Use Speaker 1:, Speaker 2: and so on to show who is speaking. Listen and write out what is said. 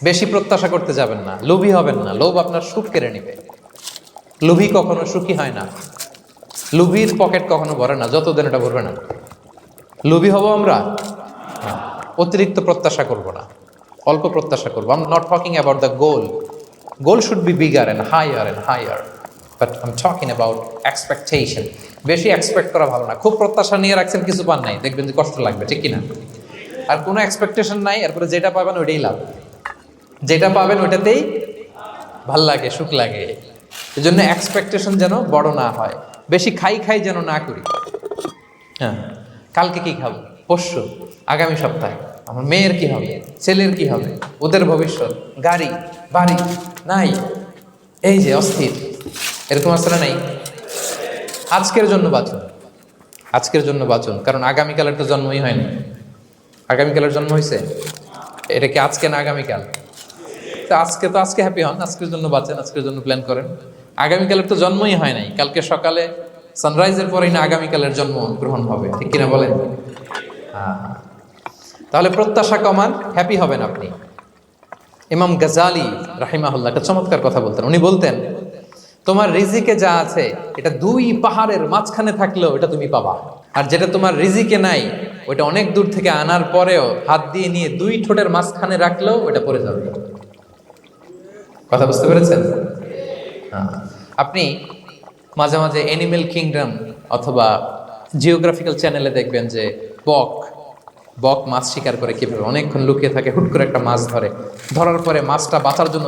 Speaker 1: বেশি প্রত্যাশা করতে যাবেন না, লোভী হবেন না। লোভ আপনার সুখ কেড়ে নিবে। লোভী কখনো সুখী হয় না। লোভীর পকেট কখনো ভরে না, যতদিন এটা ভরবে না। লোভী হব আমরা না। অতিরিক্ত প্রত্যাশা করব না, অল্প প্রত্যাশা করবো। I am not talking about the goal. Goal should be bigger and higher, but I am talking about expectation. বেশি এক্সপেক্ট করা ভালো না। খুব প্রত্যাশা নিয়ে রাখছেন, কিছু পান নাই, দেখবেন যে কষ্ট লাগবে, ঠিক কিনা? আর কোনো এক্সপেকটেশন নাই, এরপরে যেটা পাবেন ওইটাই লাভ। যেটা পাবেন ওইটাতেই ভাল লাগে, সুখ লাগে। এই জন্য এক্সপেকটেশন যেন বড় না হয়, বেশি খাই যেন না করি। হ্যাঁ, কালকে কি খাবো, পরশু, আগামী সপ্তাহে আমার মেয়ের কি হবে, ছেলের কি হবে, ওদের ভবিষ্যৎ, গাড়ি বাড়ি নাই, এই যে অস্থির, এরকম আসলে নাই। আজকের জন্য বাঁচুন, আজকের জন্য বাঁচুন, কারণ আগামীকালের তো জন্মই হয়নি। আগামীকালের জন্ম হয়েছে, এটা কি আজকে না আগামীকাল? তো আজকে হ্যাপি হন, আজকের জন্য বাঁচেন, আজকের জন্য প্ল্যান করেন। আগামীকালের তো জন্মই হয় নাই। কালকে সকালে সানরাইজের পরেই না আগামীকালের জন্ম গ্রহণ হবে, ঠিক কিনা বলেন? তাহলে প্রত্যাশা কমান, হ্যাপি হবেন আপনি। ইমাম গাজালি রাহিমাহুল্লাহ একটা চমৎকার কথা বলতেন। উনি বলতেন, তোমার রিজিকে যা আছে এটা 2 পাহাড়ের মাঝখানে থাকলেও এটা তুমি পাবা, আর যেটা তোমার রিজিকে নাই ওইটা অনেক দূর থেকে আনার পরেও হাত দিয়ে নিয়ে 2 ঠোঁটের মাঝখানে রাখলেও ওইটা পড়ে যাবে। কথা বুঝতে পেরেছেন? আপনি মাঝে মাঝে অ্যানিমেল কিংডম অথবা জিওগ্রাফিক্যাল চ্যানেলে দেখবেন যে বক মাছ শিকার করে কিভাবে অনেকক্ষণ লুকিয়ে থাকে, হুট করে একটা মাছ ধরে, ধরার পরে মাছটা বাঁচার জন্য